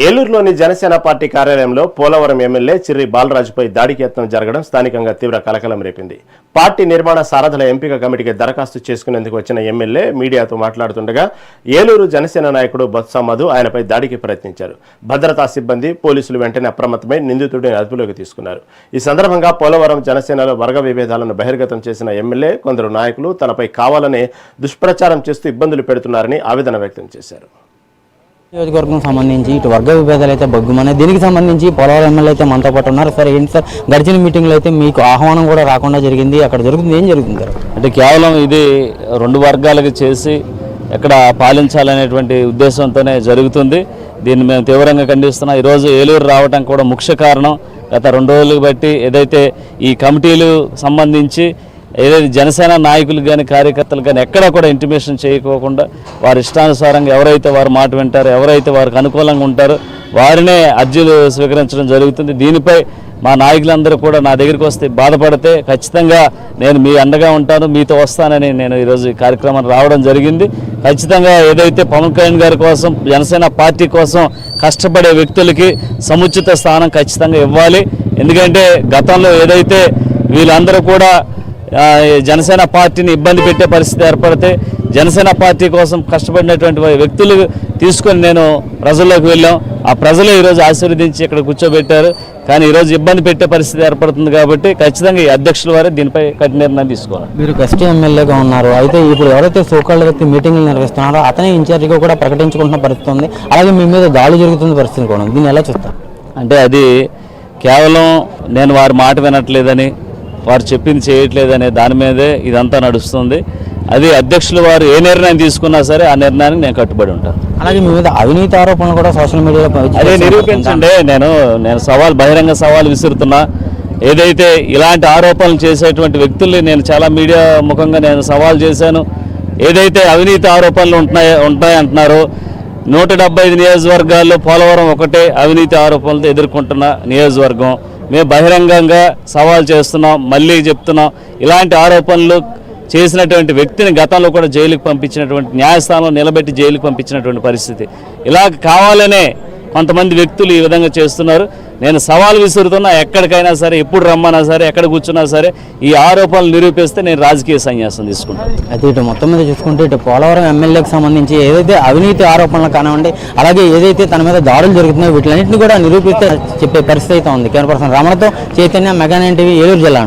ఏలూరులోని Janasena party కార్యాలయంలో Polavaram MLA Chirri బాలరాజుపై దాడికి యత్నం జరగడం స్థానికంగా తీవ్ర కలకలం రేపింది. పార్టీ నిర్మాణ సారథుల ఎంపిక కమిటీకి దరఖాస్తు చేసుకునేందుకు వచ్చిన ఎమ్మెల్యే మీడియాతో మాట్లాడుతుండగా ఏలూరు జనసేన నాయకుడు బొత్స మధు ఆయనపై దాడికి ప్రయత్నించారు. భద్రతా సిబ్బంది, పోలీసులు వెంటనే అప్రమత్తమై నిందితుడిని అదుపులోకి తీసుకున్నారు. ఈ సందర్భంగా పోలవరం జనసేనలో వర్గ విభేదాలను బహిర్గతం చేసిన ఎమ్మెల్యే కొందరు నాయకులు తనపై కావాలనే దుష్ప్రచారం చేస్తూ ఇబ్బందులు పెడుతున్నారని ఆవేదన వ్యక్తం చేశారు. నియోజకవర్గం సంబంధించి ఇటు వర్గ విభేదాలు అయితే బగ్గుమనే దీనికి సంబంధించి పోలవరం ఎమ్మెల్యే అయితే మనతో పాటు ఉన్నారు. సార్ ఏంటి సార్, గడిచిన మీటింగ్లో అయితే మీకు ఆహ్వానం కూడా రాకుండా జరిగింది, అక్కడ జరుగుతుంది ఏం జరుగుతుంది సార్? అంటే కేవలం ఇది రెండు వర్గాలకు చేసి ఎక్కడ పాలించాలనేటువంటి ఉద్దేశంతోనే జరుగుతుంది. దీన్ని మేము తీవ్రంగా ఖండిస్తున్నాం. ఈరోజు ఏలూరు రావడం కూడా ముఖ్య కారణం గత 2 రోజులు బట్టి ఏదైతే ఈ కమిటీలు సంబంధించి ఏదైతే జనసేన నాయకులు కానీ కార్యకర్తలు కానీ ఎక్కడా కూడా ఇంటిమేషన్ చేయకోకుండా వారి ఇష్టానుసారంగా ఎవరైతే వారు మాట వింటారో, ఎవరైతే వారికి అనుకూలంగా ఉంటారో వారినే అర్జీలు స్వీకరించడం జరుగుతుంది. దీనిపై మా నాయకులందరూ కూడా నా దగ్గరికి వస్తే బాధపడితే ఖచ్చితంగా నేను మీ అండగా ఉంటాను, మీతో వస్తానని నేను ఈరోజు ఈ కార్యక్రమాన్ని రావడం జరిగింది. ఖచ్చితంగా ఏదైతే పవన్ కళ్యాణ్ గారి కోసం, జనసేన పార్టీ కోసం కష్టపడే వ్యక్తులకి సముచిత స్థానం ఖచ్చితంగా ఇవ్వాలి. ఎందుకంటే గతంలో ఏదైతే వీళ్ళందరూ కూడా జనసేన పార్టీని ఇబ్బంది పెట్టే పరిస్థితి ఏర్పడితే జనసేన పార్టీ కోసం కష్టపడినటువంటి వ్యక్తులు తీసుకొని నేను ప్రజల్లోకి వెళ్ళాం. ఆ ప్రజలు ఈరోజు ఆశీర్వదించి ఇక్కడ కూర్చోబెట్టారు. కానీ ఈరోజు ఇబ్బంది పెట్టే పరిస్థితి ఏర్పడుతుంది కాబట్టి ఖచ్చితంగా ఈ అధ్యక్షుల వారే దీనిపై కఠిన నిర్ణయం తీసుకోవాలి. మీరు గెస్ట్ ఎమ్మెల్యేగా ఉన్నారు, అయితే ఇప్పుడు ఎవరైతే సోకాళ్ళ వ్యక్తి మీటింగ్లు నిర్వహిస్తున్నారో అతనే ఇన్ఛార్జిగా కూడా ప్రకటించుకుంటున్న పరిస్థితి ఉంది. అలాగే మీ మీద దాడి జరుగుతున్న పరిస్థితి కూడా దీన్ని ఎలా చూస్తారు? అంటే అది కేవలం నేను వారి మాట వినట్లేదని, వారు చెప్పింది చేయట్లేదనే దాని మీదే ఇదంతా నడుస్తుంది. అది అధ్యక్షులు వారు ఏ నిర్ణయం తీసుకున్నా సరే ఆ నిర్ణయానికి నేను కట్టుబడి ఉంటాను. అలాగే మీ మీద అవినీతి ఆరోపణలు కూడా సోషల్ మీడియాలో అదే నిరూపించండి. నేను బహిరంగ సవాల్ విసురుతున్నా. ఏదైతే ఇలాంటి ఆరోపణలు చేసేటువంటి వ్యక్తుల్ని నేను చాలా మీడియా ముఖంగా నేను సవాల్ చేశాను. ఏదైతే అవినీతి ఆరోపణలు ఉంటాయంటున్నారో 175 నియోజకవర్గాల్లో పోలవరం ఒకటే అవినీతి ఆరోపణలతో ఎదుర్కొంటున్న నియోజకవర్గం. మేము బహిరంగంగా సవాల్ చేస్తున్నాం, మళ్ళీ చెప్తున్నాం. ఇలాంటి ఆరోపణలు చేసినటువంటి వ్యక్తిని గతంలో కూడా జైలుకు పంపించినటువంటి, న్యాయస్థానంలో నిలబెట్టి జైలుకు పంపించినటువంటి పరిస్థితి. ఇలా కావాలనే కొంతమంది వ్యక్తులు ఈ విధంగా చేస్తున్నారు. నేను సవాల్ విసురుతున్నా, ఎక్కడికైనా సరే, ఎప్పుడు రమ్మన్నా సరే, ఎక్కడ కూర్చున్నా సరే ఈ ఆరోపణలు నిరూపిస్తే నేను రాజకీయ సన్యాసం తీసుకుంటాను. అయితే ఇటు మొత్తం మీద చూసుకుంటే ఇటు పోలవరం ఎమ్మెల్యేకి సంబంధించి ఏదైతే అవినీతి ఆరోపణలు కానివ్వండి, అలాగే ఏదైతే తన మీద దాడులు జరుగుతున్నాయో వీటిలన్నింటినీ కూడా నిరూపిస్తే చెప్పే పరిస్థితి అయితే ఉంది. కెమెరా పర్సన్ రమణతో చైతన్య, మెగా 9 టీవీ, ఏలూరు జిల్లా.